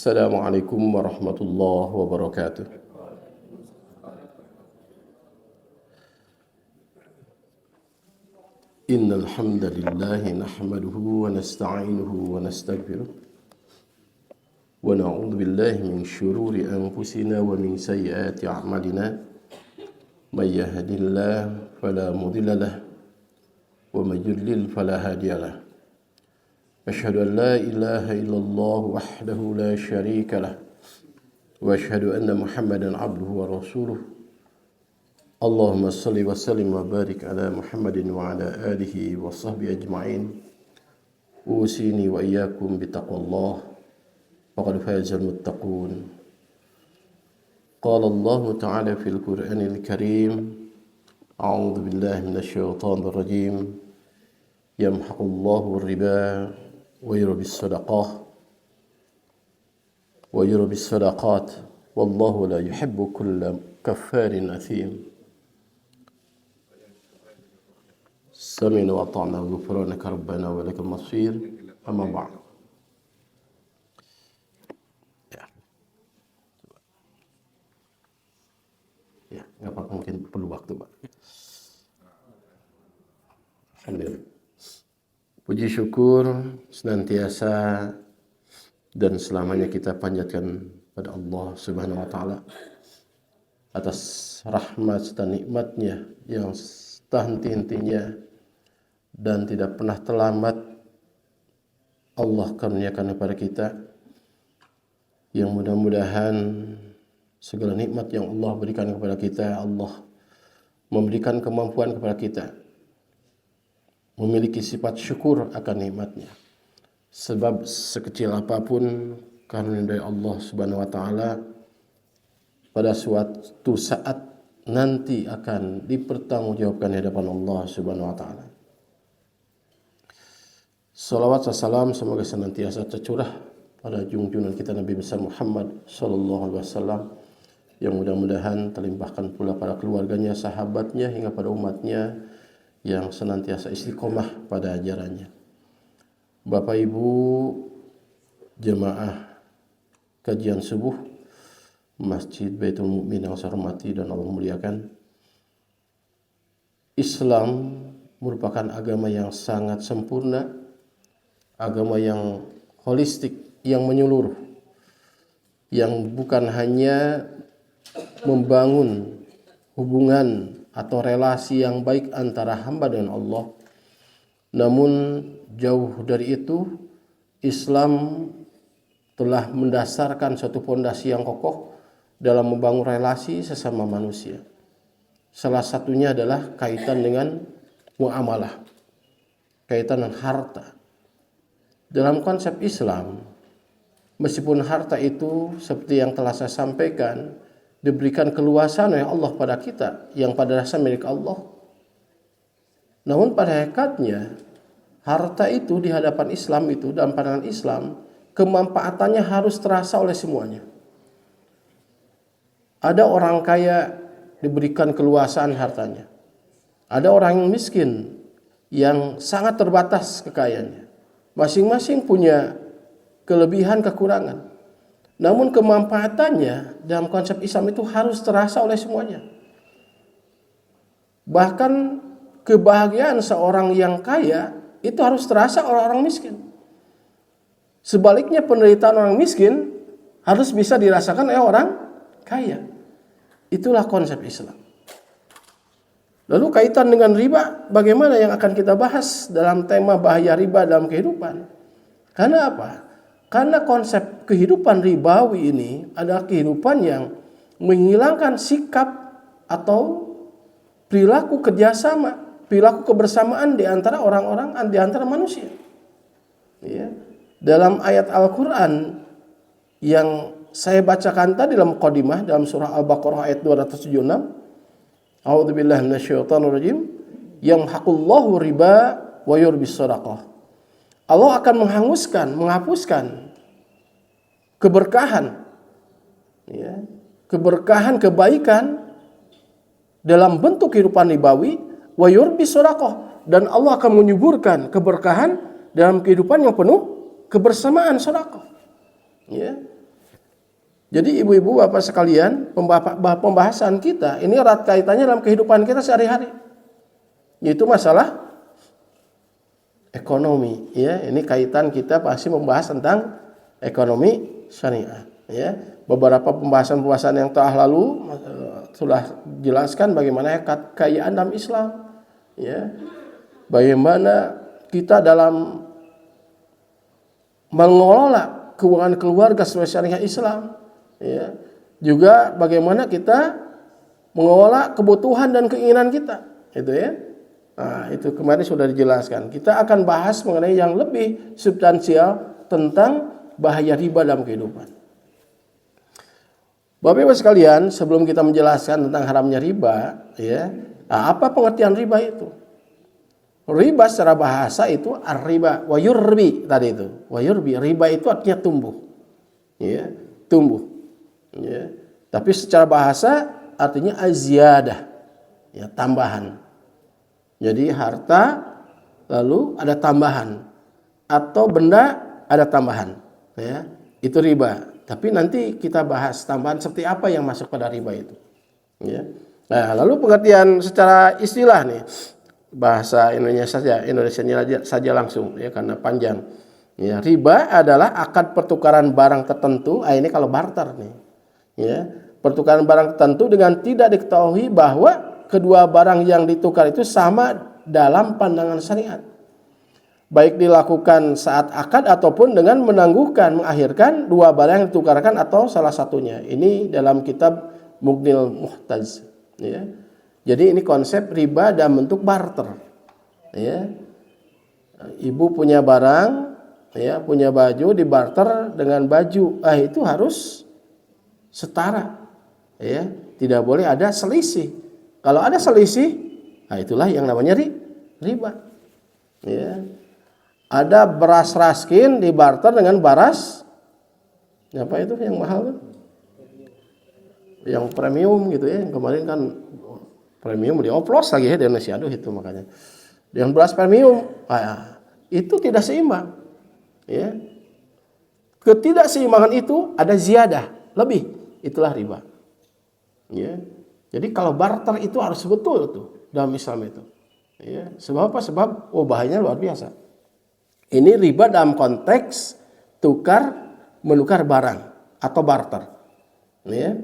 Assalamualaikum warahmatullahi wabarakatuh. Innal hamdalillah nahmaduhu wa nasta'inuhu wa nastaghfiruh wa na'udzu billahi min shururi anfusina wa min sayyiati a'malina. May yahdihillahu fala mudilla lahu wa may yudlil fala hadiya lahu. أشهد أن لا إله إلا الله وحده لا شريك له وأشهد أن محمدا عبده ورسوله اللهم صل وسلم وبارك على محمد وعلى آله وصحبه أجمعين أوصيني وإياكم بتقوى الله فقد فاز المتقون قال الله تعالى في القرآن الكريم أعوذ بالله من الشيطان الرجيم يمحق الله الربا ويربي الصدقات والله لا يحب كل كفار أثيم سمعنا وأطعنا غفرانك ربنا ولك المصير أما بعد. Ya, nggak apa-apa, mungkin perlu waktu, Pak. Alhamdulillah. Puji syukur senantiasa dan selamanya kita panjatkan pada Allah Subhanahu wa taala atas rahmat dan nikmatnya yang tak henti-hentinya dan tidak pernah terlambat Allah karuniakan kepada kita, yang mudah-mudahan segala nikmat yang Allah berikan kepada kita, Allah memberikan kemampuan kepada kita memiliki sifat syukur akan nikmatnya. Sebab sekecil apapun karunia dari Allah Subhanahu wa taala pada suatu saat nanti akan dipertanggungjawabkan di hadapan Allah Subhanahu wa taala. Salawat wassalam semoga senantiasa tercurah pada junjungan kita Nabi besar Muhammad sallallahu alaihi wasallam, yang mudah-mudahan terlimpahkan pula pada keluarganya, sahabatnya hingga pada umatnya yang senantiasa istiqomah pada ajarannya. Bapak Ibu jemaah kajian subuh Masjid Baitul Mukmin yang saya hormati dan Allah muliakan, Islam merupakan agama yang sangat sempurna, agama yang holistik, yang menyeluruh, yang bukan hanya membangun hubungan atau relasi yang baik antara hamba dengan Allah, namun jauh dari itu Islam telah mendasarkan suatu fondasi yang kokoh dalam membangun relasi sesama manusia. Salah satunya adalah kaitan dengan muamalah, kaitan dengan harta. Dalam konsep Islam, meskipun harta itu seperti yang telah saya sampaikan diberikan keluasan oleh Allah pada kita yang pada dasar milik Allah, namun pada hakikatnya harta itu di hadapan Islam itu, dalam pandangan Islam, kemanfaatannya harus terasa oleh semuanya. Ada orang kaya diberikan keluasaan hartanya, ada orang yang miskin yang sangat terbatas kekayaannya. Masing-masing punya kelebihan kekurangan, namun kemanfaatannya dalam konsep Islam itu harus terasa oleh semuanya. Bahkan kebahagiaan seorang yang kaya itu harus terasa oleh orang miskin. Sebaliknya penderitaan orang miskin harus bisa dirasakan oleh orang kaya. Itulah konsep Islam. Lalu kaitan dengan riba, bagaimana yang akan kita bahas dalam tema bahaya riba dalam kehidupan? Karena apa? Karena konsep kehidupan ribawi ini adalah kehidupan yang menghilangkan sikap atau perilaku kerjasama, perilaku kebersamaan di antara orang-orang, di antara manusia. Ya. Dalam ayat Al-Quran yang saya bacakan tadi dalam muqaddimah dalam surah Al-Baqarah ayat 276, A'udzubillahi minasyaitonirrajim, yamhaqullahu riba wa yurbis shadaqah. Allah akan menghapuskan keberkahan, ya, keberkahan, kebaikan dalam bentuk kehidupan ribawi, wa yurbis shadaqah, dan Allah akan menyuburkan keberkahan dalam kehidupan yang penuh kebersamaan sedekah. Ya. Jadi ibu-ibu bapak sekalian, pembahasan kita ini erat kaitannya dalam kehidupan kita sehari-hari. Yaitu masalah ekonomi, ya. Ini kaitan kita pasti membahas tentang ekonomi syariah, ya. Beberapa pembahasan yang telah lalu sudah jelaskan bagaimana kekayaan dalam Islam, ya. Bagaimana kita dalam mengelola keuangan keluarga sesuai syariah Islam, ya. Juga bagaimana kita mengelola kebutuhan dan keinginan kita, itu ya. Nah, itu kemarin sudah dijelaskan. Kita akan bahas mengenai yang lebih substansial tentang bahaya riba dalam kehidupan. Bapak Ibu sekalian, sebelum kita menjelaskan tentang haramnya riba, ya, apa pengertian riba itu? Riba secara bahasa itu ar-riba wa yurbi tadi itu. Wa yurbi, riba itu artinya tumbuh. Ya, tumbuh. Ya. Tapi secara bahasa artinya aziyadah. Ya, tambahan. Jadi harta lalu ada tambahan atau benda ada tambahan, ya. Itu riba. Tapi nanti kita bahas tambahan seperti apa yang masuk pada riba itu, ya. Nah, lalu pengertian secara istilah nih, bahasa Indonesia saja langsung, ya, karena panjang. Ya, riba adalah akad pertukaran barang tertentu. Ini kalau barter nih, ya, pertukaran barang tertentu dengan tidak diketahui bahwa kedua barang yang ditukar itu sama dalam pandangan syariat. Baik dilakukan saat akad ataupun dengan mengakhirkan dua barang yang ditukarkan atau salah satunya. Ini dalam kitab Mughnil Muhtaj, ya. Jadi ini konsep riba dalam bentuk barter, ya. Ibu punya barang, ya, punya baju dibarter dengan baju. Itu harus setara, ya. Tidak boleh ada selisih. Kalau ada selisih, itulah yang namanya riba. Ya. Ada beras raskin dibarter dengan beras, apa itu yang mahal tuh? Yang premium gitu ya. Kemarin kan premium dioplos lagi ya di Indonesia. Aduh itu makanya. Yang beras premium, itu tidak seimbang. Ya. Ketidakseimbangan itu ada ziyadah, lebih. Itulah riba. Ya. Jadi kalau barter itu harus betul tuh dalam Islam itu. Ya, sebab apa? Sebab bahayanya luar biasa. Ini riba dalam konteks tukar menukar barang atau barter. Ya.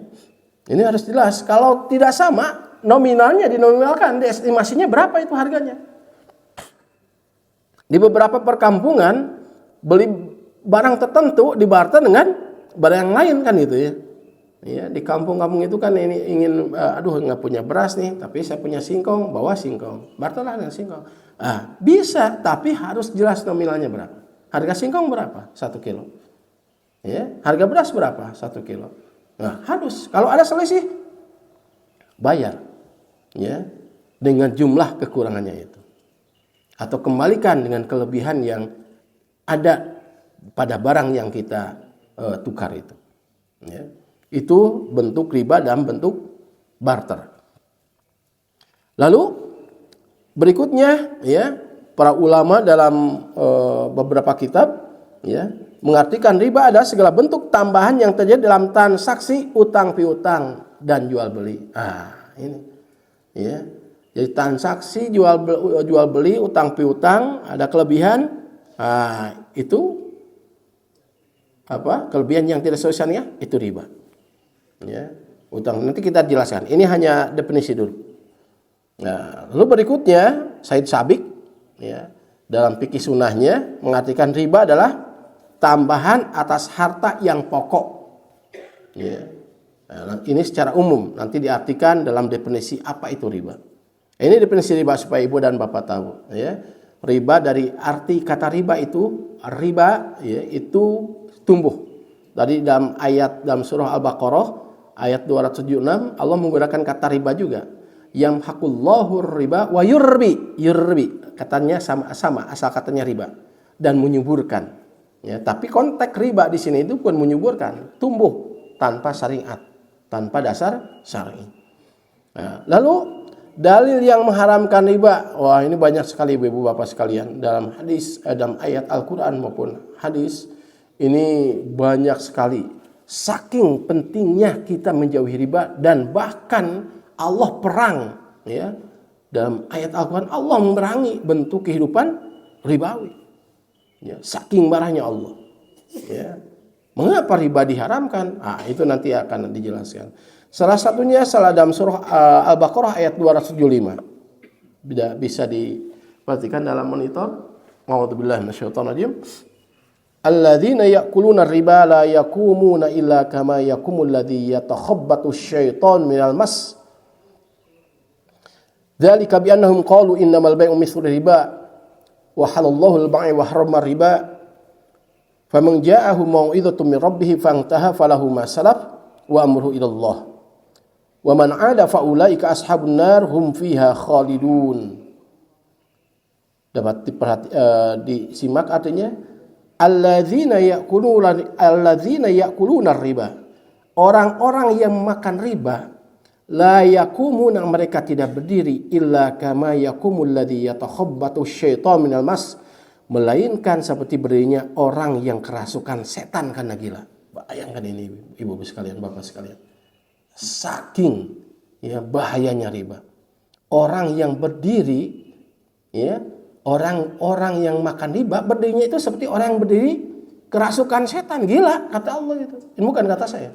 Ini harus jelas. Kalau tidak sama, nominalnya dinominalkan, diestimasinya berapa itu harganya. Di beberapa perkampungan beli barang tertentu dibarter dengan barang yang lain kan gitu ya. Ya, di kampung-kampung itu kan ini ingin nggak punya beras nih, tapi saya punya singkong, bawa singkong, barterlah dengan singkong. Bisa, tapi harus jelas nominalnya berapa. Harga singkong berapa? 1 kilo. Ya, harga beras berapa? 1 kilo. Nah, harus. Kalau ada selisih, bayar. Ya, dengan jumlah kekurangannya itu. Atau kembalikan dengan kelebihan yang ada pada barang yang kita tukar itu. Ya. Itu bentuk riba dalam bentuk barter. Lalu berikutnya, ya, para ulama dalam beberapa kitab, ya, mengartikan riba adalah segala bentuk tambahan yang terjadi dalam transaksi utang piutang dan jual beli. Ini, ya, jadi transaksi jual beli utang piutang ada kelebihan. Itu apa? Kelebihan yang tidak sesuai syariah itu riba. Ya, utang nanti kita jelaskan. Ini hanya definisi dulu. Nah, lalu berikutnya Said Sabiq, ya, dalam fikih sunnahnya mengartikan riba adalah tambahan atas harta yang pokok. Ya. Nah, ini secara umum nanti diartikan dalam definisi apa itu riba. Ini definisi riba supaya ibu dan bapak tahu. Ya. Riba dari arti kata riba itu ya, itu tumbuh. Dari dalam ayat dalam surah Al-Baqarah ayat 276 Allah menggunakan kata riba juga. Yamhaqullahu riba wa yurbi. Katanya sama asal katanya riba dan menyuburkan. Ya, tapi konteks riba di sini itu bukan menyuburkan, tumbuh tanpa syariat, tanpa dasar syar'i. Nah, lalu dalil yang mengharamkan riba. Wah, ini banyak sekali ibu bapak sekalian dalam hadis, dalam ayat Al-Qur'an maupun hadis. Ini banyak sekali Saking pentingnya kita menjauhi riba, dan bahkan Allah perang, ya, dalam ayat Al-Quran Allah memerangi bentuk kehidupan ribawi, ya, saking marahnya Allah, ya. Mengapa riba diharamkan? Itu nanti akan dijelaskan. Salah satunya dalam surah Al-Baqarah ayat 275. Bisa diperhatikan dalam monitor. A'udzubillahi minasyaitonir rajim. Alladzina ya'kuluna riba la yakumuna illa kama yakumul ladzi yatakhabbatu asy-syaitanu minal mas. Dzalika bi annahum qalu innamal bai'u mithlu riba wa halallahu al-bai'a wa harrama riba. Faman ja'ahu mau'izatun min rabbih fantaha falahu ma salaf wa amruhu ila Allah. Wa man 'ada fa ulaika ashabun nar hum fiha khalidun. Dapat disimak artinya, alladzina ya'kuluna riba, orang-orang yang makan riba, la yakumuna, mereka tidak berdiri, illa kama yakumul ladzi yatakhabbatu asy-syaitanu minal mas, melainkan seperti berdirinya orang yang kerasukan setan karena gila. Bayangkan ini ibu sekalian, bapak sekalian, saking ya bahayanya riba. Orang yang berdiri, ya, orang-orang yang makan riba berdirinya itu seperti orang yang berdiri kerasukan setan, gila kata Allah itu. Ini bukan kata saya.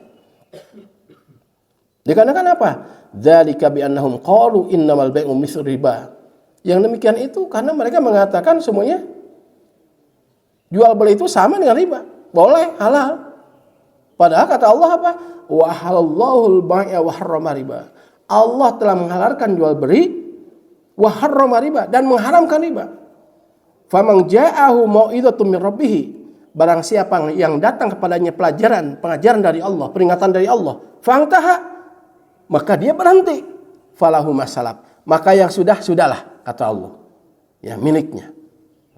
Dikarenakan apa? Dzalika bi annahum qalu innamal bai'u mithlu riba. Yang demikian itu karena mereka mengatakan semuanya jual beli itu sama dengan riba, boleh, halal. Padahal kata Allah apa? Wa halallahu al-bai'a wa harrama riba. Allah telah menghalalkan jual beli, wa harrama riba, dan mengharamkan riba. Faman ja'ahu mau'izatun min rabbih, barang siapa yang datang kepadanya pengajaran dari Allah, peringatan dari Allah, fantaha, maka dia berhenti, falahu masalab, maka yang sudahlah kata Allah, ya, miliknya.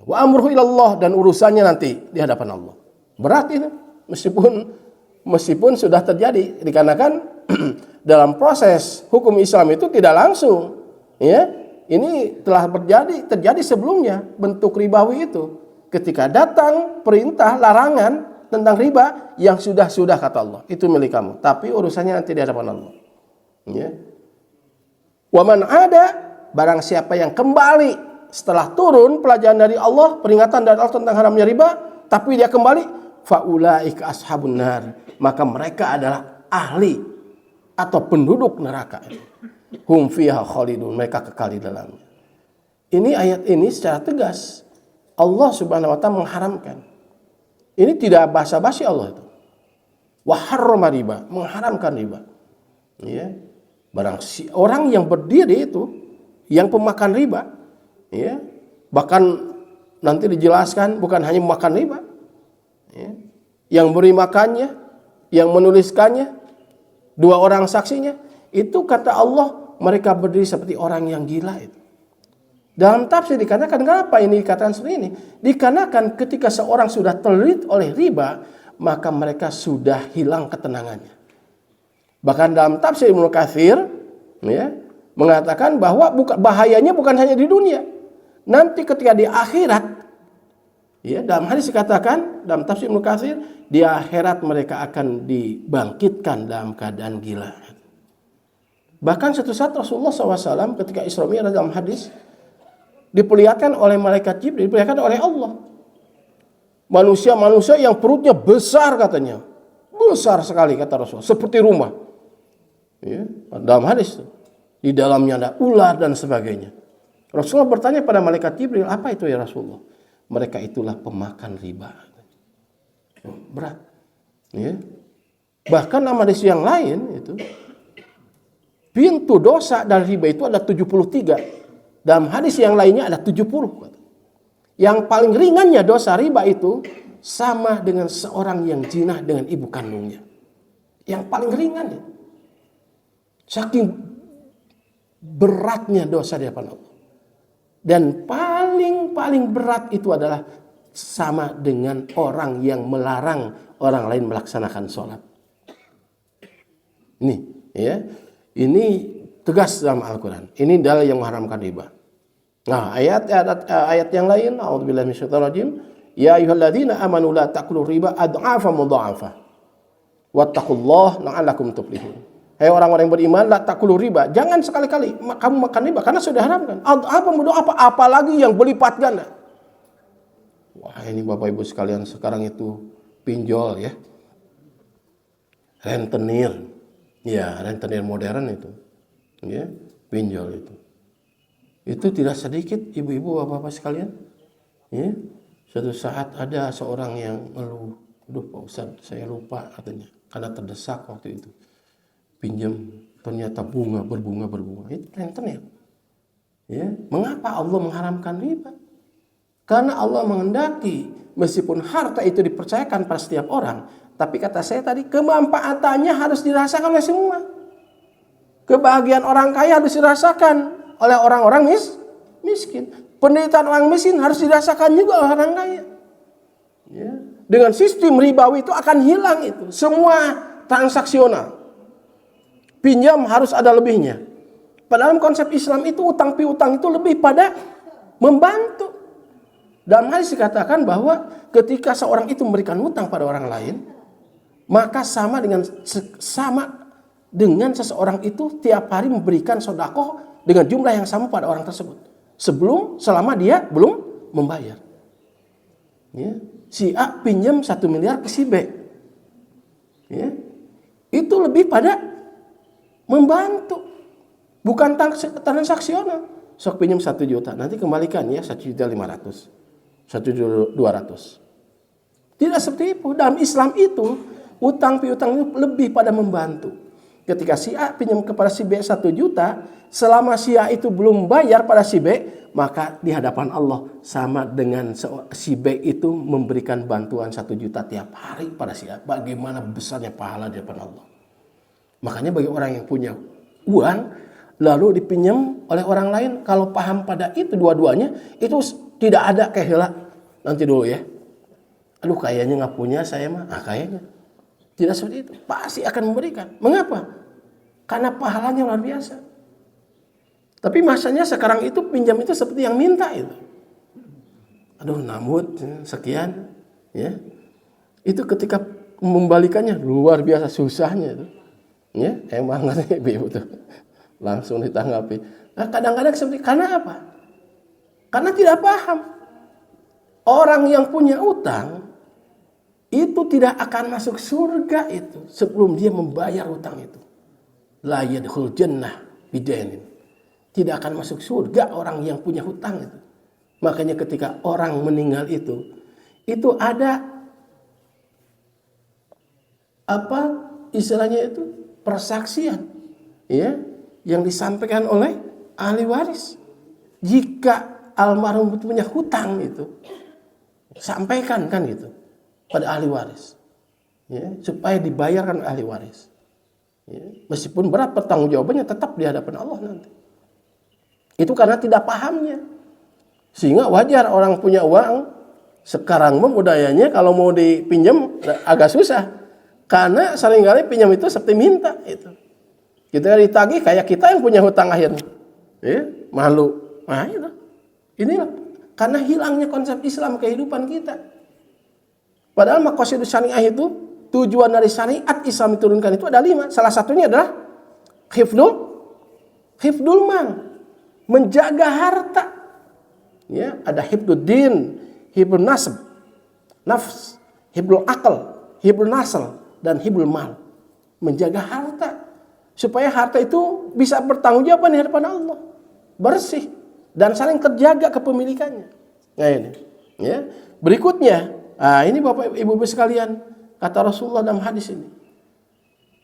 Wa amruhu ilallah, dan urusannya nanti di hadapan Allah. Berat ini, meskipun sudah terjadi, dikarenakan dalam proses hukum Islam itu tidak langsung, ya. Ini telah terjadi sebelumnya bentuk ribawi itu. Ketika datang perintah larangan tentang riba, yang sudah kata Allah, itu milik kamu, tapi urusannya nanti di hadapan Allah. Ya. Wa man 'ada, barang siapa yang kembali setelah turun pelajaran dari Allah, peringatan dari Allah tentang haramnya riba, tapi dia kembali, faulaika ashabun nar, maka mereka adalah ahli atau penduduk neraka. Hum fiha khalidun, mereka kekal di dalamnya. Ini ayat ini secara tegas Allah Subhanahu wa taala mengharamkan. Ini tidak basa-basi Allah itu. Wa harrama riba, mengharamkan riba. Ya. Orang yang berdiri itu yang pemakan riba, ya. Bahkan nanti dijelaskan bukan hanya memakan riba. Ya. Yang beri makannya, yang menuliskannya, dua orang saksinya, itu kata Allah mereka berdiri seperti orang yang gila itu. Dalam tafsir dikatakan, kenapa ini dikatakan seperti ini? Dikarenakan ketika seorang sudah terlilit oleh riba, maka mereka sudah hilang ketenangannya. Bahkan dalam tafsir Ibnu Katsir, ya, mengatakan bahwa bahayanya bukan hanya di dunia. Nanti ketika di akhirat, ya, dalam hadis dikatakan dalam tafsir Ibnu Katsir, di akhirat mereka akan dibangkitkan dalam keadaan gila. Bahkan suatu saat Rasulullah SAW ketika Isra Mi'raj dalam hadis diperlihatkan oleh malaikat Jibril, diperlihatkan oleh Allah. Manusia yang perutnya besar katanya. Besar sekali kata Rasul, seperti rumah. Ya, dalam hadis di dalamnya ada ular dan sebagainya. Rasulullah bertanya pada malaikat Jibril, apa itu ya Rasulullah? Mereka itulah pemakan riba. Berat. Ya. Bahkan nama hadis yang lain itu, pintu dosa dari riba itu ada 73. Dalam hadis yang lainnya ada 70. Yang paling ringannya dosa riba itu sama dengan seorang yang zina dengan ibu kandungnya. Yang paling ringan. Saking beratnya dosa di hadapan Allah. Dan paling berat itu adalah sama dengan orang yang melarang orang lain melaksanakan sholat. Ini, ya. Ini tegas dalam Al-Quran. Ini dalil yang mengharamkan riba. Nah, ayat yang lain, a'udzubillahi minasyaitonir rajim, ya ayyuhalladzina amanu la ta'kulu riba ad'afa mudha'afa. Wattaqullah la'allakum tuflihun. Hai orang-orang yang beriman, la takulu riba. Jangan sekali-kali kamu makan riba karena sudah haramkan. Apalagi yang berlipat ganda. Wah, ini Bapak Ibu sekalian, sekarang itu pinjol ya. Rentenir. Ya, rentenir modern itu. Ya, pinjol itu. Itu tidak sedikit ibu-ibu bapak-bapak sekalian. Ya. Suatu saat ada seorang yang ngeluh, "Aduh Pak Ustadz, saya lupa," katanya, karena terdesak waktu itu. Pinjam, ternyata berbunga. Itu rentenir. Ya. Mengapa Allah mengharamkan riba? Karena Allah menghendaki meskipun harta itu dipercayakan pada setiap orang, tapi kata saya tadi, kemanfaatannya harus dirasakan oleh semua. Kebahagiaan orang kaya harus dirasakan oleh orang-orang miskin. Penderitaan orang miskin harus dirasakan juga oleh orang kaya. Ya. Dengan sistem ribawi itu akan hilang itu. Semua transaksional. Pinjam harus ada lebihnya. Padahal konsep Islam itu utang piutang itu lebih pada membantu. Dalam hadis dikatakan bahwa ketika seorang itu memberikan hutang pada orang lain, maka sama dengan seseorang itu tiap hari memberikan sedekah dengan jumlah yang sama pada orang tersebut. Selama dia belum membayar. Ya. Si A pinjam 1 miliar ke si B. Ya. Itu lebih pada membantu. Bukan transaksional. Sok pinjam 1 juta. Nanti kembalikan ya 1.500.000. 1.200.000. Tidak seperti itu. Dalam Islam itu utang piutang itu lebih pada membantu. Ketika si A pinjam kepada si B 1 juta, selama si A itu belum bayar pada si B, maka di hadapan Allah sama dengan si B itu memberikan bantuan 1 juta tiap hari pada si A. Bagaimana besarnya pahala di hadapan Allah. Makanya bagi orang yang punya uang lalu dipinjam oleh orang lain, kalau paham pada itu dua-duanya, itu tidak ada kehelah nanti dulu ya. Aduh kayaknya nggak punya saya mah, kayaknya. Tidak seperti itu. Pasti akan memberikan. Mengapa? Karena pahalanya luar biasa. Tapi masanya sekarang itu pinjam itu seperti yang minta itu. Aduh namut sekian. Ya. Itu ketika membalikannya luar biasa susahnya itu. Ya, emang ibu tuh langsung ditanggapi. Nah, kadang-kadang seperti karena apa? Karena tidak paham. Orang yang punya utang itu tidak akan masuk surga itu sebelum dia membayar utang itu. La yadkhul jannah bidainin. Tidak akan masuk surga orang yang punya hutang itu. Makanya ketika orang meninggal itu ada apa istilahnya itu persaksian ya yang disampaikan oleh ahli waris. Jika almarhum punya hutang itu sampaikan kan gitu pada ahli waris ya, supaya dibayarkan ahli waris ya, meskipun berat pertanggungjawabannya tetap di hadapan Allah nanti. Itu karena tidak pahamnya, sehingga wajar orang punya uang sekarang budayanya kalau mau dipinjam agak susah karena seringkali pinjam itu seperti minta itu. Kita ditagih kayak kita yang punya hutang akhirnya ya, malu. Nah itu inilah karena hilangnya konsep Islam kehidupan kita. Padahal maqasidus syariah itu, tujuan dari syariat Islam diturunkan itu ada 5. Salah satunya adalah hifdul mal, menjaga harta. Ya, ada hifdud din, hifdul nafs, hifdul akal, hifdul nasl, dan hifdul mal. Menjaga harta supaya harta itu bisa bertanggung jawab di hadapan Allah, bersih dan saling terjaga kepemilikannya. Nah ini, ya. Berikutnya, ini Bapak Ibu sekalian, kata Rasulullah dalam hadis ini.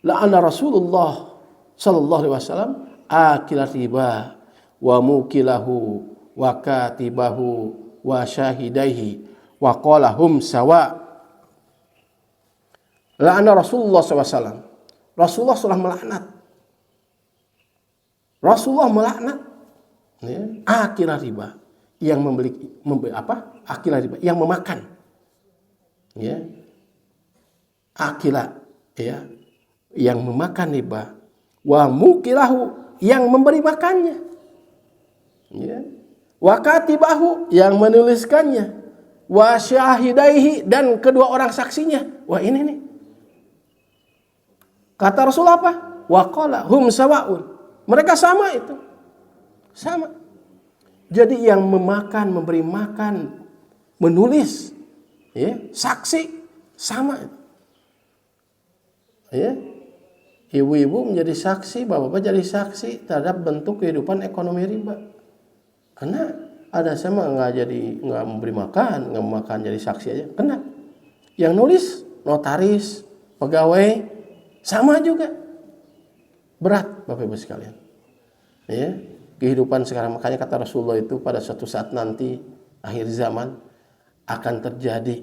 La'ana Rasulullah sallallahu alaihi wasallam akila riba wa mukilahu wa katibahu wa syahidaihi wa qala hum sawa. La'ana Rasulullah SAW. Rasulullah sudah melaknat. Rasulullah melaknat ya, akila riba yang membeli akila riba yang memakan ya, akila ya yang memakan riba, wa mukilahu yang memberi makannya ya, wa katibahu yang menuliskannya, wa syahidaihi dan kedua orang saksinya. Wah ini nih Kata Rasul apa? Waqala hum sawaun. Mereka sama itu. Sama. Jadi yang memakan, memberi makan, menulis, ya, saksi sama itu. Ya. Ibu-ibu menjadi saksi, bapak-bapak jadi saksi terhadap bentuk kehidupan ekonomi riba. Karena ada sama nggak memberi makan, nggak makan jadi saksi aja, kena. Yang nulis notaris, pegawai, sama juga berat, bapak ibu sekalian. Ya, kehidupan sekarang, makanya kata Rasulullah itu pada suatu saat nanti akhir zaman akan terjadi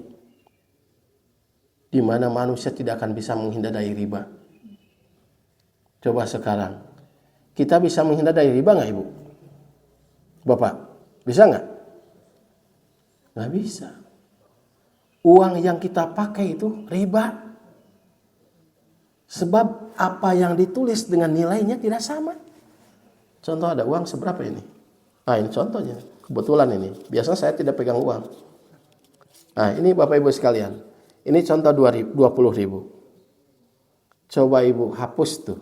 di mana manusia tidak akan bisa menghindar dari riba. Coba sekarang kita bisa menghindar dari riba nggak ibu? Bapak, bisa nggak? Nggak bisa. Uang yang kita pakai itu riba. Sebab apa yang ditulis dengan nilainya tidak sama. Contoh ada uang seberapa ini? Nah ini contohnya. Kebetulan ini. Biasanya saya tidak pegang uang. Nah ini Bapak Ibu sekalian. Ini contoh 20 ribu. Coba Ibu hapus tuh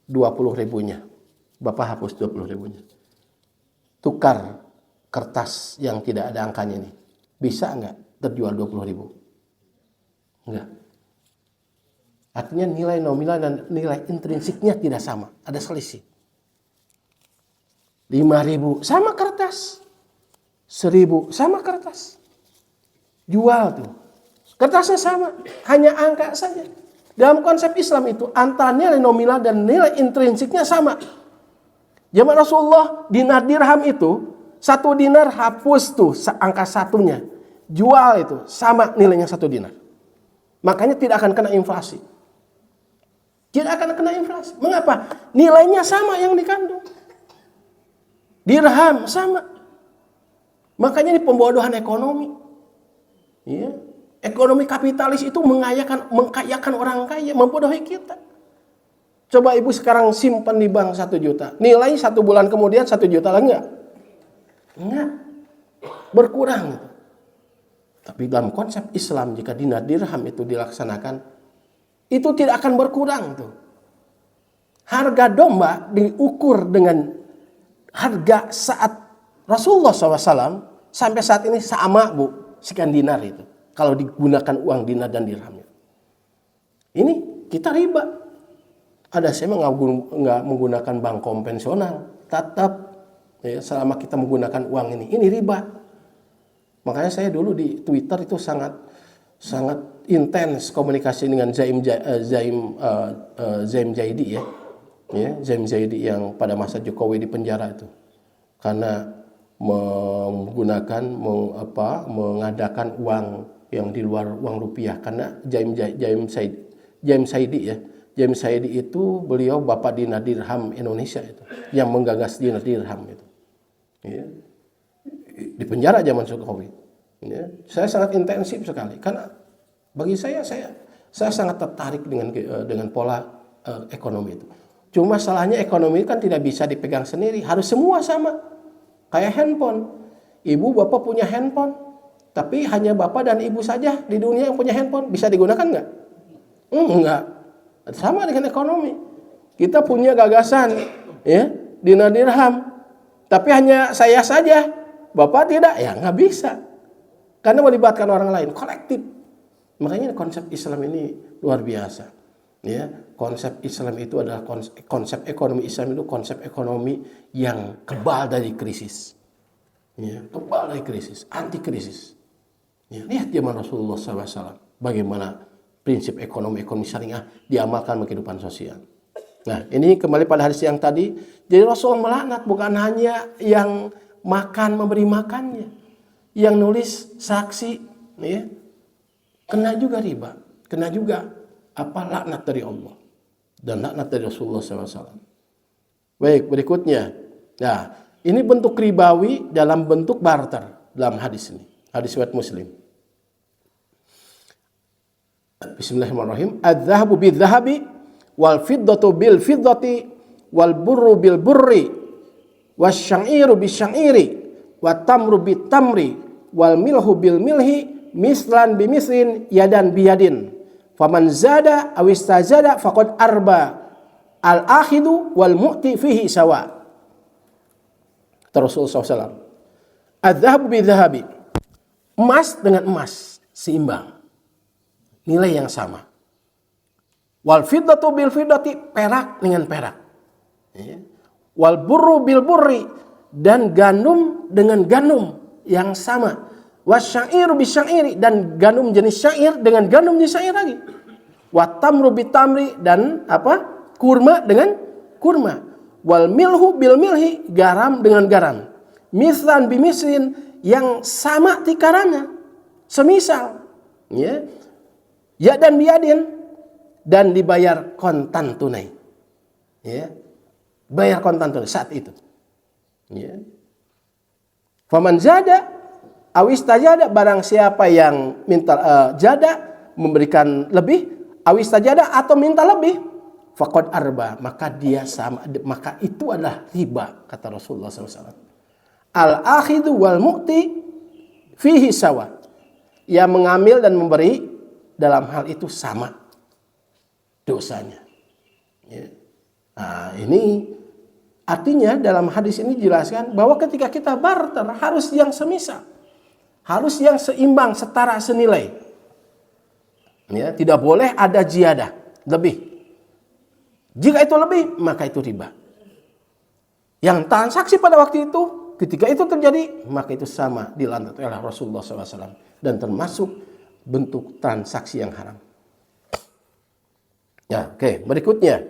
20 ribunya. Bapak hapus 20 ribunya. Tukar kertas yang tidak ada angkanya ini. Bisa nggak terjual 20 ribu? Enggak. Artinya nilai nominal dan nilai intrinsiknya tidak sama. Ada selisih. 5.000 sama kertas. 1.000 sama kertas. Jual tuh. Kertasnya sama. Hanya angka saja. Dalam konsep Islam itu antara nilai nominal dan nilai intrinsiknya sama. Zaman Rasulullah dinar dirham itu 1 dinar hapus tuh angka satunya. Jual itu sama nilainya 1 dinar. Makanya tidak akan kena inflasi. Tidak akan kena inflasi. Mengapa? Nilainya sama yang dikandung. Dirham sama. Makanya ini pembodohan ekonomi. Ya. Ekonomi kapitalis itu mengkayakan orang kaya, membodohi kita. Coba ibu sekarang simpan di bank 1 juta. Nilai 1 bulan kemudian 1 juta lah enggak? Enggak. Berkurang. Tapi dalam konsep Islam jika dinar dirham itu dilaksanakan, itu tidak akan berkurang tuh. Harga domba diukur dengan harga saat Rasulullah SAW sampai saat ini sama bu, sekian dinar itu. Kalau digunakan uang dinar dan dirhamnya. Ini kita riba. Ada saya nggak menggunakan bank konvensional. Tetap ya, selama kita menggunakan uang ini riba. Makanya saya dulu di Twitter itu sangat intens komunikasi dengan Zaim Zaidi ya. Zaim Zaidi yang pada masa Jokowi di penjara itu. Karena mengadakan uang yang di luar uang rupiah, karena Zaim Saidi itu beliau bapak dinar dirham Indonesia itu yang menggagas dinar dirham itu ya. Di penjara zaman Jokowi ya. Saya sangat intensif sekali karena bagi saya sangat tertarik dengan pola ekonomi itu. Cuma salahnya ekonomi kan tidak bisa dipegang sendiri, harus semua sama kayak handphone. Ibu bapak punya handphone, tapi hanya bapak dan ibu saja di dunia yang punya handphone. Bisa digunakan nggak? Enggak. Sama dengan ekonomi. Kita punya gagasan, ya, dinar dirham, tapi hanya saya saja, bapak tidak, ya nggak bisa. Karena melibatkan orang lain, kolektif. Makanya konsep Islam ini luar biasa. Ya, konsep Islam itu adalah konsep ekonomi Islam itu konsep ekonomi yang kebal dari krisis. Ya, kebal dari krisis, anti krisis. Ya, lihat zaman Rasulullah SAW bagaimana prinsip ekonomi syariah diamalkan dalam kehidupan sosial. Nah, ini kembali pada hadis yang tadi. Jadi Rasul melaknat bukan hanya yang makan memberi makannya, yang nulis saksi, ya, kena juga riba, kena juga laknat dari Allah dan laknat dari Rasulullah SAW. Baik, berikutnya. Nah, ini bentuk ribawi dalam bentuk barter dalam hadis ini. Hadis riwayat Muslim. Bismillahirrahmanirrahim. Adz-dzahabu bidz-dzahabi wal fiddatu bil fiddati wal burru bil burri wasyairu bisya'iri wat tamru bit tamri wal milhu bil milhi mislan bi mislin yadan biyadin Faman zada aw istazada faqad arba. Al-akhidu wal mu'ti fihi sawa. Rasulullah SAW. Adz-dzahabu bidz-dzahabi. Emas dengan emas seimbang. Nilai yang sama. Wal fiddatu bil fiddati, perak dengan perak. Wal burru bil burri, dan gandum dengan gandum yang sama. Wasyairu bisyairi, dan gandum jenis syair dengan gandum jenis syair lagi. Watamru bitamri, dan kurma dengan kurma. Wal milhu bil milhi, garam dengan garam. Mislan bimisrin, yang sama tikarannya, semisal. Ya dan biadin, dan dibayar kontan tunai. Bayar kontan tunai saat itu. Faman zada awis tajada, barang siapa yang minta jada, memberikan lebih, awis tajada, atau minta lebih, faqad arba, maka dia sama, maka itu adalah riba, kata Rasulullah SAW. Al-akhidu wal mu'ti fihi sawa. Yang mengambil dan memberi dalam hal itu sama dosanya. Nah, ini artinya dalam hadis ini dijelaskan bahwa ketika kita barter harus yang semisal. Harus yang seimbang, setara, senilai. Tidak boleh ada ziyadah, lebih. Jika itu lebih, maka itu riba. Yang transaksi pada waktu itu, ketika itu terjadi, maka itu sama dilantat oleh Rasulullah SAW. Dan termasuk bentuk transaksi yang haram. Oke, berikutnya.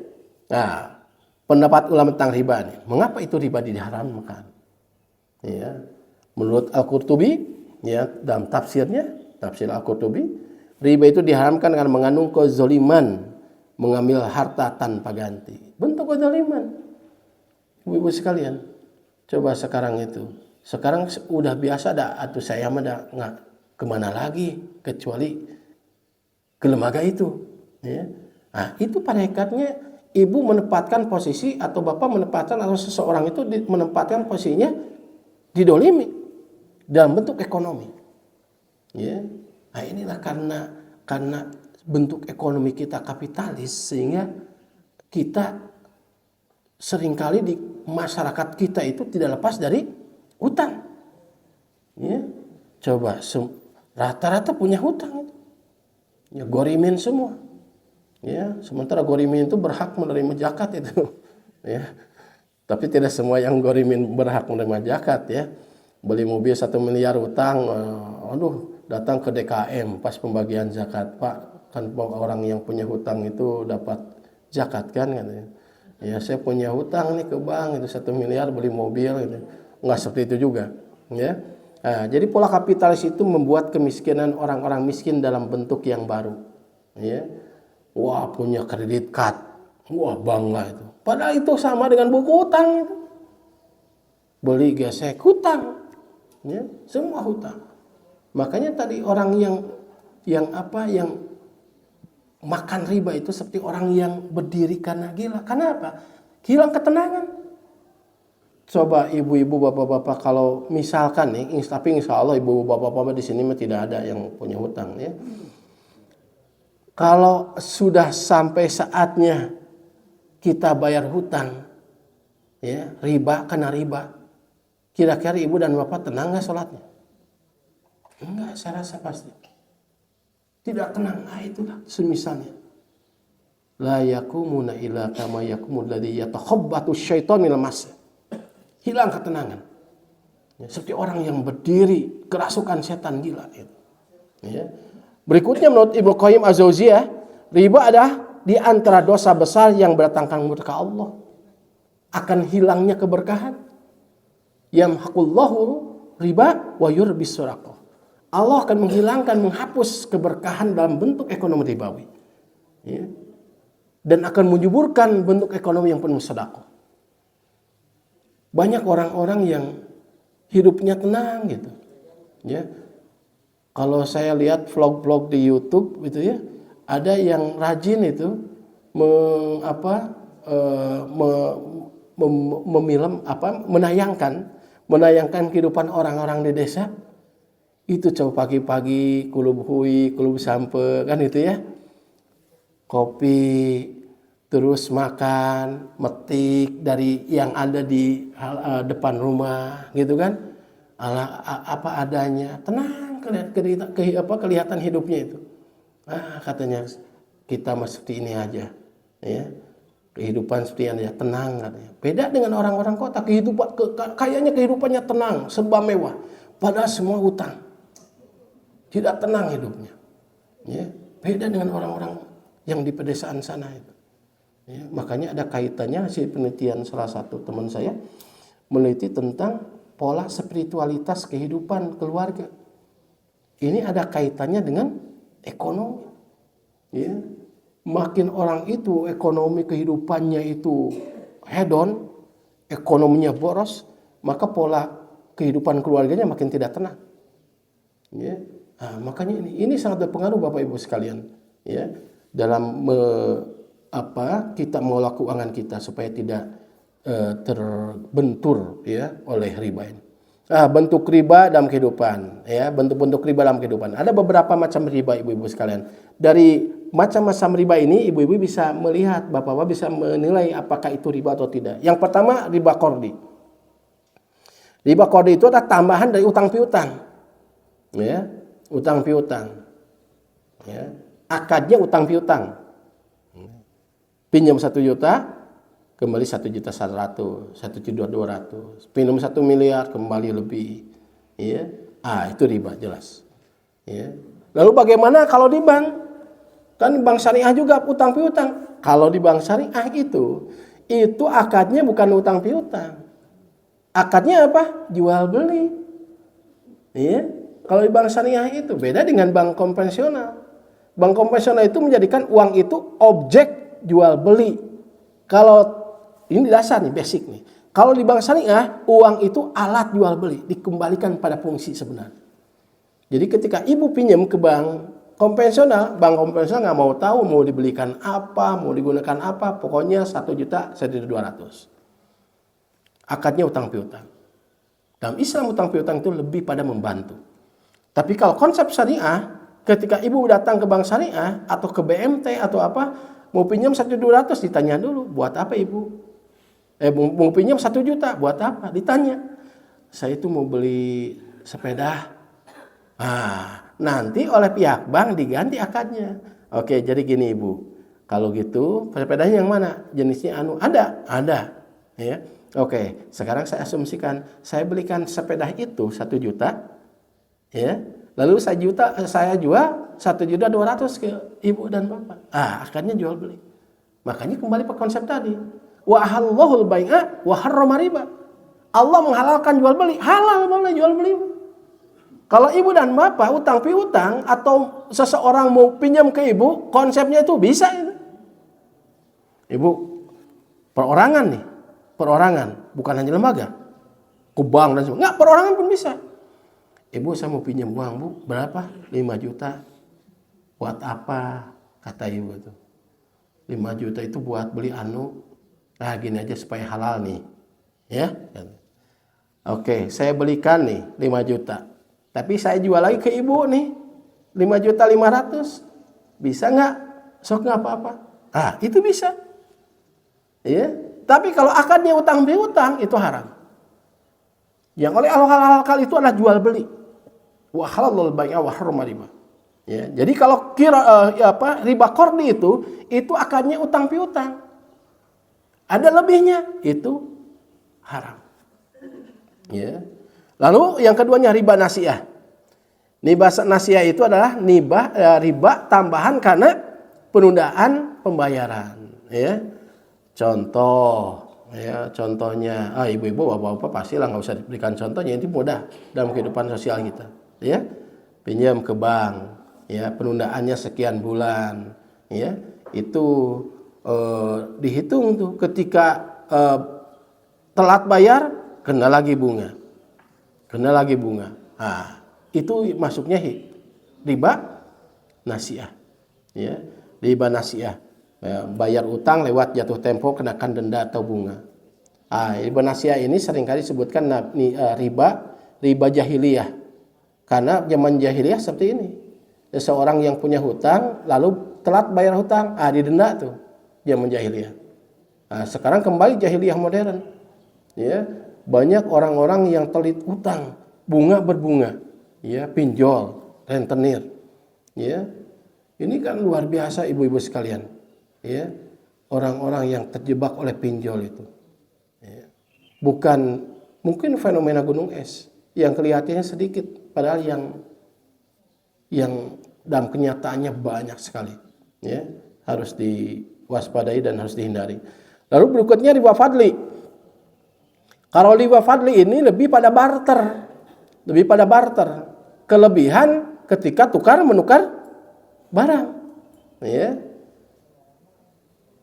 Nah, pendapat ulama tentang riba ini. Mengapa itu riba diharamkan? Menurut Al-Qurtubi, dalam tafsirnya, tafsir Al-Qurtubi, riba itu diharamkan karena mengandung kezaliman, mengambil harta tanpa ganti. Bentuk kezaliman. Ibu-ibu sekalian, coba sekarang itu. Sekarang udah biasa dah, atau saya mah dah nggak kemana lagi kecuali ke lembaga itu. Nah, itu pada hakikatnya ibu menempatkan posisi atau bapak menempatkan atau seseorang itu menempatkan posisinya didolimi dalam bentuk ekonomi. Nah, inilah karena bentuk ekonomi kita kapitalis, sehingga kita seringkali di masyarakat kita itu tidak lepas dari hutang. Coba rata-rata punya hutang itu. Gorimin semua. Sementara gorimin itu berhak menerima zakat itu. Tapi tidak semua yang gorimin berhak menerima zakat Beli mobil 1 miliar hutang, datang ke DKM pas pembagian zakat, Pak, kan orang yang punya hutang itu dapat zakat kan katanya. Saya punya hutang nih ke bank itu 1 miliar beli mobil gitu. Enggak seperti itu juga, Nah, jadi pola kapitalis itu membuat kemiskinan orang-orang miskin dalam bentuk yang baru. Wah, punya kredit card. Wah, bangga itu. Padahal itu sama dengan buku hutang itu. Beli gesek hutang. Semua hutang. Makanya tadi orang yang makan riba itu seperti orang yang berdiri karena gila. Kenapa? Hilang ketenangan. Coba ibu-ibu, bapak-bapak, kalau misalkan nih, tapi insya Allah ibu-ibu, bapak-bapak di sini tidak ada yang punya hutang Kalau sudah sampai saatnya kita bayar hutang, riba kena riba, kira-kira ibu dan bapak tenang nggak sholatnya? Enggak, saya rasa pasti tidak tenang. Nah, itulah semisalnya. La yakumuna illa kama yakumul ladzi yatakhabbatu syaitan minal mas. Hilang ketenangan. Seperti orang yang berdiri kerasukan setan gila itu. Berikutnya menurut Ibnu Qayyim Az-Jauziyah, riba adalah di antara dosa besar yang berdatangkan murka Allah. Akan hilangnya keberkahan. Yamhaqullahu riba wa yurbis sadaqah. Allah akan menghilangkan, menghapus keberkahan dalam bentuk ekonomi ribawi. Dan akan menyuburkan bentuk ekonomi yang penuh sedekah. Banyak orang-orang yang hidupnya tenang gitu. Kalau saya lihat vlog-vlog di YouTube gitu ada yang rajin itu menayangkan kehidupan orang-orang di desa. Itu coba pagi-pagi kulub hui, kulub sampe kan itu kopi, terus makan, metik dari yang ada di depan rumah, gitu kan? Apa adanya, tenang kelihatan hidupnya itu. Katanya kita seperti ini aja, ya. Kehidupan seperti ini aja, tenang katanya. Beda dengan orang-orang kota, kayaknya kehidupannya tenang, serba mewah, padahal semua hutang. Tidak tenang hidupnya. Ya, beda dengan orang-orang yang di pedesaan sana itu. Ya, makanya ada kaitannya hasil penelitian salah satu teman saya meneliti tentang pola spiritualitas kehidupan keluarga. Ini ada kaitannya dengan ekonomi. Ya. Makin orang itu ekonomi kehidupannya itu hedon, ekonominya boros, maka pola kehidupan keluarganya makin tidak tenang. Ya. Makanya ini sangat berpengaruh Bapak Ibu sekalian, ya, dalam kita mengelola keuangan kita supaya tidak terbentur, ya, oleh riba ini. Bentuk riba dalam kehidupan, ya, bentuk-bentuk riba dalam kehidupan. Ada beberapa macam riba ibu-ibu sekalian. Dari macam-macam riba ini ibu-ibu bisa melihat, bapak-bapak bisa menilai apakah itu riba atau tidak. Yang pertama riba kordi. Riba kordi itu adalah tambahan dari utang piutang, ya, utang piutang, ya, akadnya utang piutang. Pinjam 1 juta, kembali 1.100.000, 1.200.000. Pinjam 1 miliar, kembali lebih. Ya. Itu riba jelas. Ya. Lalu bagaimana kalau di bank? Kan bank syariah juga utang piutang. Kalau di bank syariah itu akadnya bukan utang piutang. Akadnya apa? Jual beli. Ya. Kalau di bank syariah itu beda dengan bank konvensional. Bank konvensional itu menjadikan uang itu objek jual beli. Kalau ini dasar nih, basic nih. Kalau di bank syariah, uang itu alat jual beli, dikembalikan pada fungsi sebenarnya. Jadi ketika ibu pinjam ke bank konvensional nggak mau tahu mau dibelikan apa, mau digunakan apa, pokoknya 1 juta, 1.200.000. Akadnya utang piutang. Dalam Islam utang piutang itu lebih pada membantu. Tapi kalau konsep syariah, ketika ibu datang ke bank syariah atau ke BMT atau apa, mau pinjam 1.200.000, ditanya dulu, buat apa ibu? Mau pinjam 1 juta, buat apa? Ditanya. Saya itu mau beli sepeda. Nanti oleh pihak bank diganti akadnya. Oke, jadi gini ibu. Kalau gitu, sepedanya yang mana? Jenisnya Ada. Ya. Oke, sekarang saya asumsikan saya belikan sepeda itu 1 juta. Ya. Lalu saya jual 1.200.000 ke ibu dan bapak. Akadnya jual beli. Makanya kembali ke konsep tadi. Wa ahallahul bai'a wa harrama riba. Allah menghalalkan jual beli, halal boleh jual beli. Kalau ibu dan bapak utang piutang atau seseorang mau pinjam ke ibu, konsepnya itu bisa itu. Ibu perorangan nih, bukan hanya lembaga. Ke bank dan sebagainya. Enggak, perorangan pun bisa. Ibu saya mau pinjam uang, Bu, berapa? 5 juta. Buat apa? Kata ibu itu. 5 juta itu buat beli gini aja supaya halal nih. Ya. Oke, saya belikan nih 5 juta. Tapi saya jual lagi ke ibu nih 5.500.000. Bisa nggak? Sok nggak apa-apa. Itu bisa. Ya. Tapi kalau akadnya utang piutang itu haram. Yang oleh Allah halalkan itu adalah jual beli. Wa halalul bai'a wa harrama riba. Ya, jadi kalau riba kordi itu akadnya utang piutang. Ada lebihnya, itu haram. Ya. Lalu yang keduanya riba nasiah. Riba nasiah itu adalah riba tambahan karena penundaan pembayaran. Ya. Contohnya, ibu-ibu, bapak-bapak pastilah nggak usah diberikan contohnya, itu mudah dalam kehidupan sosial kita. Ya, pinjam ke bank, ya, penundaannya sekian bulan, ya, itu dihitung tuh ketika telat bayar kena lagi bunga. Itu masuknya riba nasiah. Ya, riba nasiah. Bayar utang lewat jatuh tempo kenakan denda atau bunga. Riba nasiah ini seringkali disebutkan riba jahiliyah. Karena zaman jahiliyah seperti ini. Seseorang yang punya hutang lalu telat bayar hutang, didenda tuh zaman jahiliyah. Nah, sekarang kembali jahiliyah modern. Ya, banyak orang-orang yang telit hutang, bunga berbunga, ya, pinjol, rentenir. Ya. Ini kan luar biasa ibu-ibu sekalian. Ya. Orang-orang yang terjebak oleh pinjol itu. Ya. Bukan mungkin fenomena gunung es yang kelihatannya sedikit, padahal yang dalam kenyataannya banyak sekali. Ya, harus diwaspadai dan harus dihindari. Lalu berikutnya riba fadli. Kalau riba fadli ini lebih pada barter. Kelebihan ketika tukar menukar barang. Ya.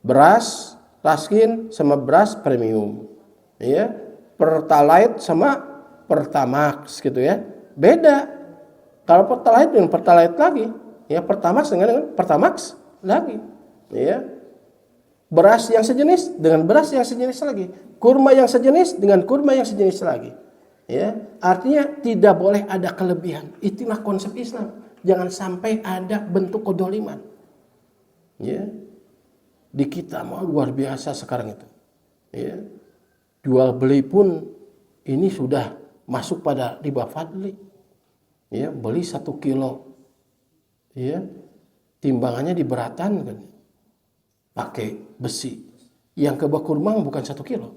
Beras raskin sama beras premium. Ya. Pertalite sama Pertamax gitu ya. Beda. Kalau Pertalite dengan Pertalite lagi, ya, Pertamax dengan Pertamax lagi. Ya. Beras yang sejenis dengan beras yang sejenis lagi, kurma yang sejenis dengan kurma yang sejenis lagi. Ya, artinya tidak boleh ada kelebihan. Itulah konsep Islam. Jangan sampai ada bentuk kedoliman. Ya, di kita mau luar biasa sekarang itu. Ya, jual beli pun ini sudah masuk pada riba fadli. Ya, beli 1 kilo, ya, timbangannya diberatan kan. Pakai besi yang ke Bakurmang bukan 1 kilo,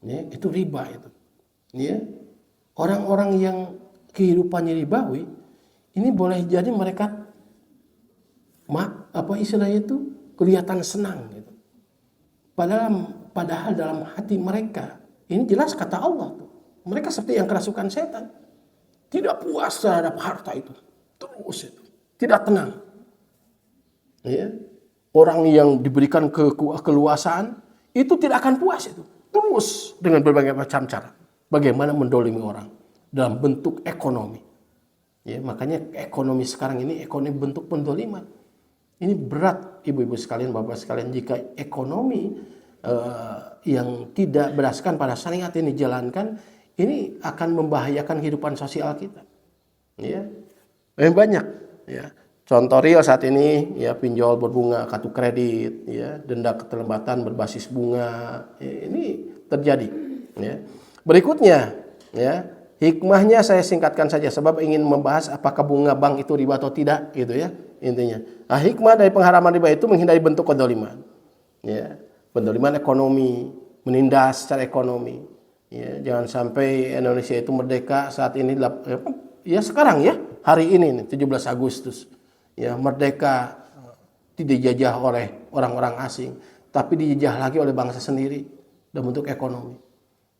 ya, itu riba itu. Ya, orang-orang yang kehidupannya ribawi ini boleh jadi mereka istilahnya itu kelihatan senang gitu. Padahal dalam hati mereka ini jelas kata Allah tuh, mereka seperti yang kerasukan setan, tidak puas terhadap harta itu, terus itu tidak tenang. Ya. Orang yang diberikan keluasaan itu tidak akan puas itu. Terus dengan berbagai macam cara. Bagaimana mendolimi orang dalam bentuk ekonomi. Ya, makanya ekonomi sekarang ini ekonomi bentuk pendoliman. Ini berat ibu-ibu sekalian, bapak sekalian, jika ekonomi yang tidak berdasarkan pada syariat ini dijalankan, ini akan membahayakan kehidupan sosial kita. Ya, banyak. Ya. Contoh real saat ini, ya, pinjol berbunga, kartu kredit, ya, denda keterlambatan berbasis bunga, ya, ini terjadi. Ya. Berikutnya, ya, hikmahnya saya singkatkan saja, sebab ingin membahas apakah bunga bank itu riba atau tidak, gitu ya, intinya. Nah, hikmah dari pengharaman riba itu menghindari bentuk kedoliman, ya, pendoliman ekonomi, menindas secara ekonomi. Ya, jangan sampai Indonesia itu merdeka saat ini, ya sekarang ya, hari ini 17 Agustus. Ya, merdeka tidak dijajah oleh orang-orang asing, tapi dijajah lagi oleh bangsa sendiri dalam bentuk ekonomi.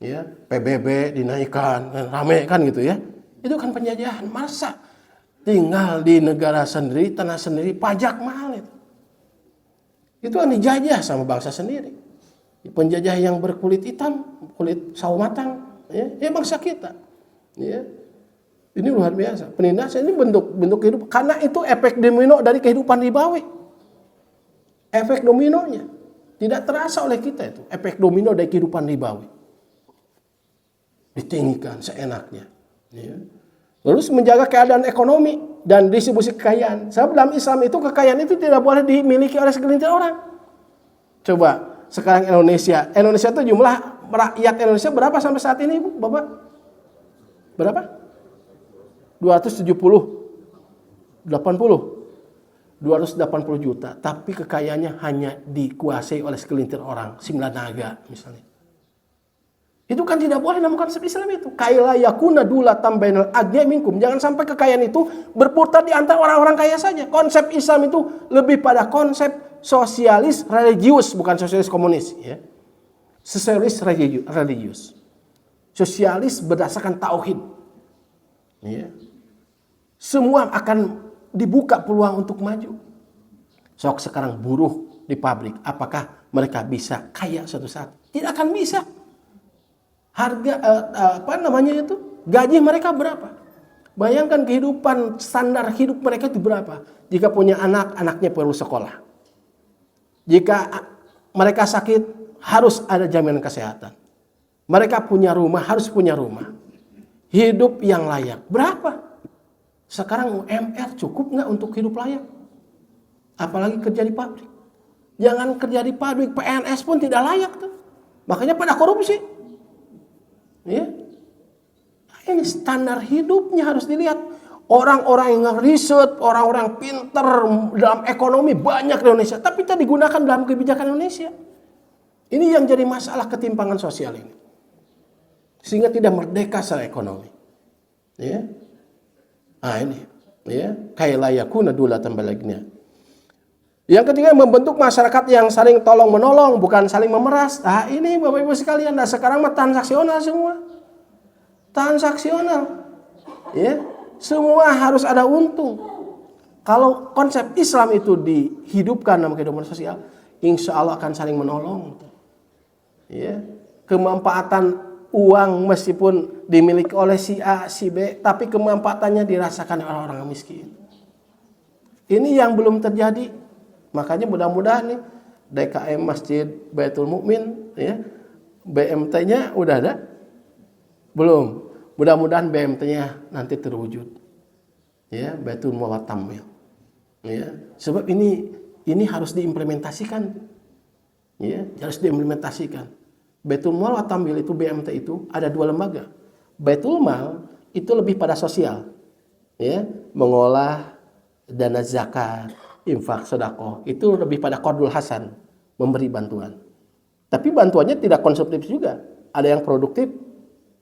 Ya, PBB dinaikkan, rame kan gitu ya. Itu kan penjajahan. Masa tinggal di negara sendiri, tanah sendiri, pajak mahal itu. Itu kan dijajah sama bangsa sendiri. Penjajah yang berkulit hitam, kulit sawo matang, ya bangsa kita. Ya. Ini luar biasa. Penindasan ini bentuk kehidupan. Karena itu efek domino dari kehidupan ribawi. Efek dominonya tidak terasa oleh kita itu. Efek domino dari kehidupan ribawi. Ditinggikan seenaknya. Ya. Terus menjaga keadaan ekonomi dan distribusi kekayaan. Sebab dalam Islam itu kekayaan itu tidak boleh dimiliki oleh segelintir orang. Coba sekarang Indonesia itu jumlah rakyat Indonesia berapa sampai saat ini, Bu, Bapak? Berapa? 280 juta, tapi kekayaannya hanya dikuasai oleh segelintir orang, 9 naga misalnya. Itu kan tidak boleh dalam konsep Islam itu. Kaila yakuna dulatan bainal agniya minkum. Jangan sampai kekayaan itu berputar di antara orang-orang kaya saja. Konsep Islam itu lebih pada konsep sosialis religius, bukan sosialis komunis, ya. Sosialis religius. Sosialis berdasarkan tauhid. Ya. Semua akan dibuka peluang untuk maju. Sok sekarang buruh di pabrik, apakah mereka bisa kaya suatu saat? Tidak akan bisa. Harga gaji mereka berapa? Bayangkan kehidupan standar hidup mereka itu berapa? Jika punya anak, anaknya perlu sekolah. Jika mereka sakit, harus ada jaminan kesehatan. Mereka punya rumah, harus punya rumah. Hidup yang layak. Berapa? Sekarang UMR cukup nggak untuk hidup layak? Apalagi kerja di pabrik. Jangan kerja di pabrik, PNS pun tidak layak tuh. Makanya pada korupsi. Ya. Ini standar hidupnya harus dilihat. Orang-orang yang riset, orang-orang pinter dalam ekonomi banyak di Indonesia, tapi tidak digunakan dalam kebijakan Indonesia. Ini yang jadi masalah ketimpangan sosial ini. Sehingga tidak merdeka secara ekonomi. Ya. Ini, ya, kailayakuna dulatan baligna. Yang ketiga, membentuk masyarakat yang saling tolong menolong, bukan saling memeras. Ini Bapak Ibu sekalian, sekarang mah transaksional semua. Transaksional. Ya, semua harus ada untung. Kalau konsep Islam itu dihidupkan dalam kehidupan sosial, insya Allah akan saling menolong. Ya, kemanfaatan uang meskipun dimiliki oleh si A, si B, tapi kemanfaatannya dirasakan oleh orang miskin. Ini yang belum terjadi. Makanya mudah-mudahan nih DKM Masjid Baitul Mukmin, ya, BMT-nya udah ada? Belum. Mudah-mudahan BMT-nya nanti terwujud. Ya, Baitul Mal wa Tamwil. Ya, sebab ini harus diimplementasikan. Ya, harus diimplementasikan. Baitul Mal wa Tamwil itu BMT itu ada 2 lembaga. Baitul Mal itu lebih pada sosial. Ya, mengolah dana zakat, infak, sedekah, itu lebih pada qardul hasan, memberi bantuan. Tapi bantuannya tidak konsumtif juga. Ada yang produktif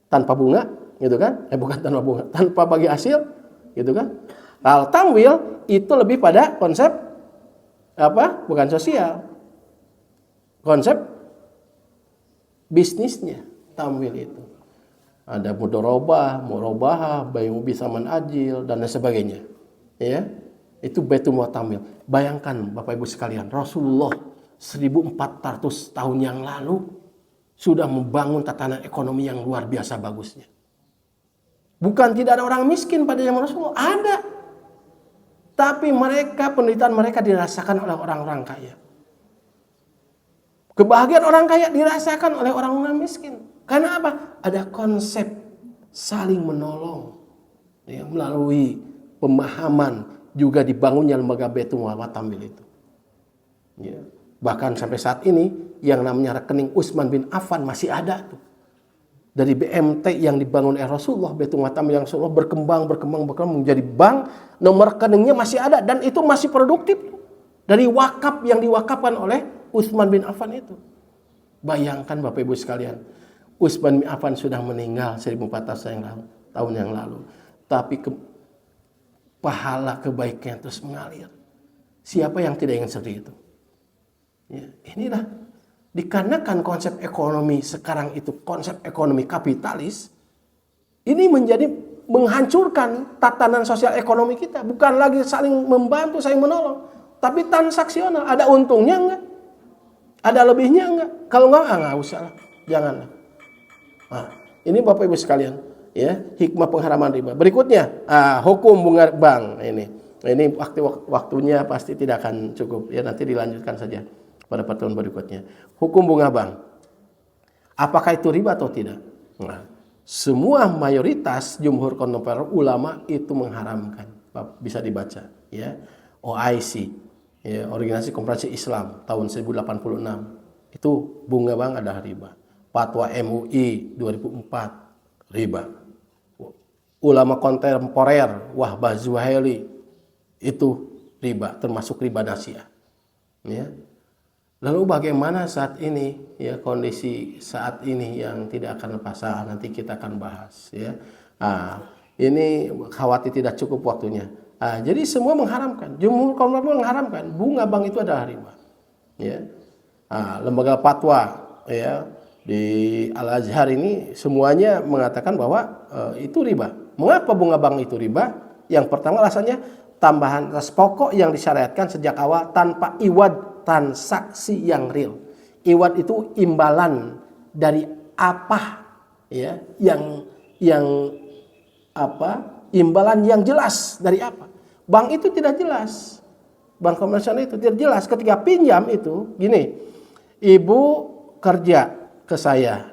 tanpa bunga, gitu kan? Bukan tanpa bunga, tanpa bagi hasil, gitu kan? Kalau tamwil itu lebih pada konsep apa? Bukan sosial. Konsep bisnisnya tamwil itu. Ada mudharabah, murabahah, bayu bisaman ajil dan lain sebagainya. Ya. Itu Baitul Mal Tamwil. Bayangkan Bapak Ibu sekalian, Rasulullah 1400 tahun yang lalu sudah membangun tatanan ekonomi yang luar biasa bagusnya. Bukan tidak ada orang miskin pada zaman Rasulullah, ada. Tapi penderitaan mereka dirasakan oleh orang-orang kaya. Kebahagiaan orang kaya dirasakan oleh orang-orang miskin. Karena apa? Ada konsep saling menolong. Ya, melalui pemahaman juga dibangunnya lembaga Baitul Mal wa Tamwil itu. Ya. Bahkan sampai saat ini yang namanya rekening Utsman bin Affan masih ada tuh. Dari BMT yang dibangun oleh Rasulullah, Baitul Mal wa Tamwil yang Rasulullah berkembang menjadi bank, nomor rekeningnya masih ada dan itu masih produktif tuh. Dari wakaf yang diwakafkan oleh Utsman bin Affan itu. Bayangkan Bapak Ibu sekalian, Utsman bin Affan sudah meninggal 1400 tahun yang lalu. Tapi pahala kebaikan terus mengalir. Siapa yang tidak ingin seperti itu? Ya, inilah dikarenakan konsep ekonomi sekarang itu konsep ekonomi kapitalis, ini menjadi menghancurkan tatanan sosial ekonomi kita. Bukan lagi saling membantu, saling menolong, tapi transaksional. Ada untungnya enggak? Ada lebihnya enggak? Kalau enggak usah lah, janganlah. Nah, ini Bapak Ibu sekalian. Ya, hikmah pengharaman riba. Berikutnya, hukum bunga bank ini waktunya pasti tidak akan cukup. Ya, nanti dilanjutkan saja pada pertemuan berikutnya. Hukum bunga bank. Apakah itu riba atau tidak? Nah, semua mayoritas jumhur kontemporer ulama itu mengharamkan. Bisa dibaca, ya. OIC, ya, Organisasi Konferensi Islam tahun 1086. Itu bunga bank adalah riba. Fatwa MUI 2004 riba. Ulama kontemporer Wahbah Zuhaili itu riba, termasuk riba nasiah. Ya. Lalu bagaimana saat ini, ya, kondisi saat ini yang tidak akan lepas, nanti kita akan bahas, ya. Ini khawatir tidak cukup waktunya. Jadi semua mengharamkan, jumhur kontemporer mengharamkan bunga bank itu adalah riba. Ya. Lembaga fatwa, ya, di Al-Azhar ini semuanya mengatakan bahwa itu riba. Mengapa bunga bank itu riba? Yang pertama alasannya tambahan atas pokok yang disyariatkan sejak awal tanpa iwad transaksi yang real. Iwad itu imbalan dari apa, ya, yang apa? Imbalan yang jelas dari apa? Bank itu tidak jelas. Bank komersial itu tidak jelas. Ketika pinjam itu gini, ibu kerja ke saya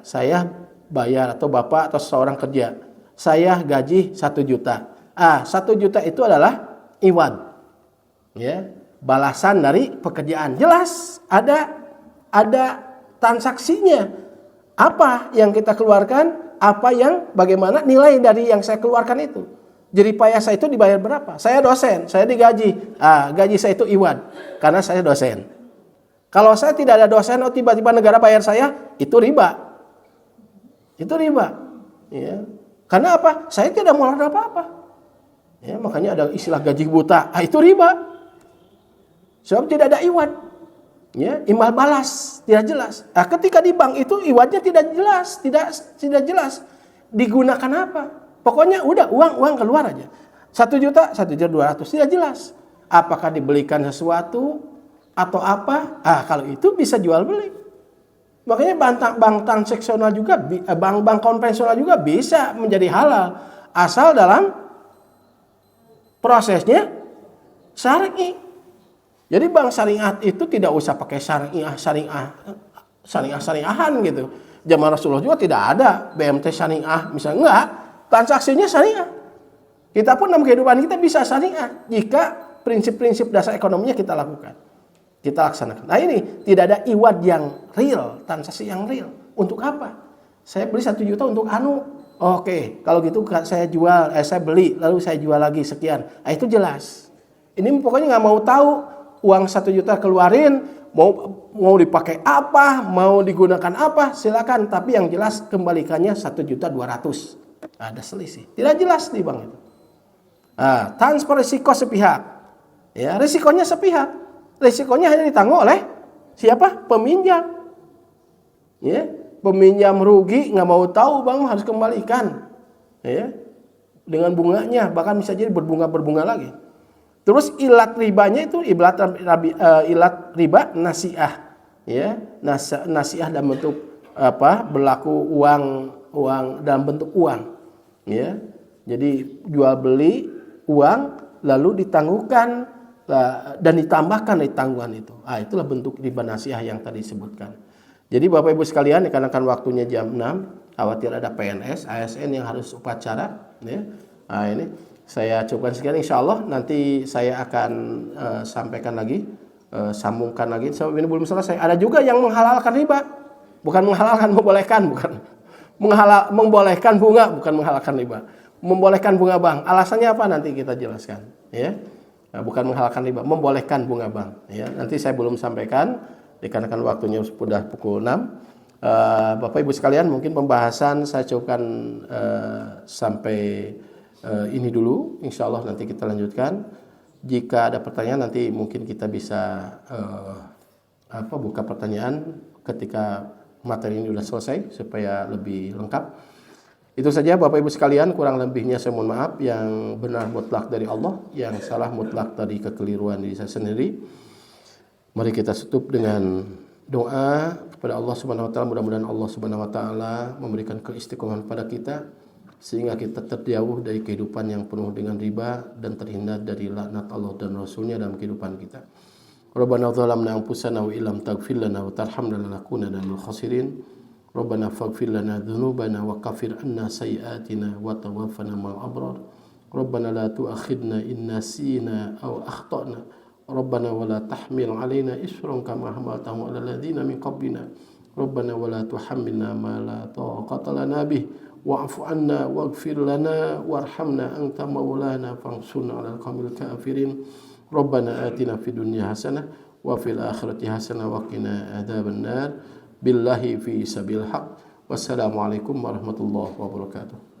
bayar, atau bapak atau seorang kerja, saya gaji 1 juta. 1 juta itu adalah iwad, ya, balasan dari pekerjaan. Jelas ada transaksinya. Apa yang kita keluarkan, bagaimana nilai dari yang saya keluarkan itu. Jerih payah saya itu dibayar berapa? Saya dosen, saya digaji. Gaji saya itu iwan karena saya dosen. Kalau saya tidak ada dosen, tiba-tiba negara bayar saya, itu riba. Itu riba. Ya. Karena apa? Saya tidak mengeluarkan apa-apa. Ya, makanya ada istilah gaji buta. Itu riba. Sebab tidak ada iwan. Ya, imbal balas tidak jelas. Ketika di bank itu iwannya tidak jelas, tidak jelas. Digunakan apa? Pokoknya udah uang keluar aja. 1 juta, 1.200.000 tidak jelas. Apakah dibelikan sesuatu atau apa? Kalau itu bisa jual beli. Makanya bank transaksional juga, bank konvensional juga bisa menjadi halal asal dalam prosesnya syar'i. Jadi bank syariah itu tidak usah pakai syariahan gitu. Zaman Rasulullah juga tidak ada BMT syariah, misalnya enggak, transaksinya syariah. Kita pun dalam kehidupan kita bisa syariah jika prinsip-prinsip dasar ekonominya kita lakukan, kita laksanakan. Nah ini tidak ada iwad yang real, transaksi yang real. Untuk apa? Saya beli 1 juta untuk Oke, kalau gitu saya beli lalu saya jual lagi sekian. Itu jelas. Ini pokoknya nggak mau tahu. Uang 1 juta keluarin, mau dipakai apa, mau digunakan apa, silakan. Tapi yang jelas kembalikannya 1.200.000. Ada selisih. Tidak jelas di bank itu. Transfer risiko sepihak. Ya, risikonya sepihak. Risikonya hanya ditanggung oleh siapa? Peminjam. Ya, peminjam rugi, nggak mau tahu, bank harus kembalikan. Ya, dengan bunganya, bahkan bisa jadi berbunga lagi. Terus ilat ribanya itu ilat riba nasiah, ya, nasiah dalam bentuk berlaku uang dalam bentuk uang, ya. Jadi jual beli uang lalu ditangguhkan dan ditambahkan dari tanggungan itu. Itulah bentuk riba nasiah yang tadi disebutkan. Jadi Bapak Ibu sekalian, dikarenakan waktunya jam 6, khawatir ada PNS, ASN yang harus upacara, ya. Ini saya cukupkan sekian, insya Allah nanti saya akan sampaikan lagi, sambungkan lagi. Sebab ini belum selesai. Ada juga yang menghalalkan riba, bukan menghalalkan, membolehkan, bukan membolehkan bunga, bukan menghalalkan riba, membolehkan bunga bank. Alasannya apa nanti kita jelaskan, ya. Bukan menghalalkan riba, membolehkan bunga bank. Ya, nanti saya belum sampaikan, dikarenakan waktunya sudah pukul 6. Bapak Ibu sekalian, mungkin pembahasan saya cukupkan sampai ini dulu, insya Allah nanti kita lanjutkan. Jika ada pertanyaan nanti mungkin kita bisa buka pertanyaan ketika materi ini sudah selesai supaya lebih lengkap. Itu saja Bapak Ibu sekalian, kurang lebihnya saya mohon maaf. Yang benar mutlak dari Allah, yang salah mutlak dari kekeliruan diri saya sendiri. Mari kita tutup dengan doa kepada Allah Subhanahu wa taala. Mudah-mudahan Allah Subhanahu wa taala memberikan keistiqomahan pada kita sehingga kita terjauh dari kehidupan yang penuh dengan riba dan terhindar dari laknat Allah dan Rasulnya dalam kehidupan kita. Rabbana zalamna anfusana wa illam taghfir lana wa tarhamna lanakunanna minal khasirin. Rabbana faghfir lana dzunubana wa kaffir anna sayyi'atina wa tawaffana ma'al abrar. Rabbana la tu'akhidna in nasina aw akhtana. Rabbana wa la tahmil 'alaina isran kama hamaltahu 'alal ladzina min qablina. Rabbana wa la tuhammilna ma la taqata lana bih. Wa'fu anna waghfir lana warhamna anta maulana fansurna 'alal qaumil kafirin. Rabbana atina fid dunya hasanah wa fil akhirati hasanah wa qina adzabannar. Billahi fi sabil haq. Wassalamualaikum warahmatullahi wabarakatuh.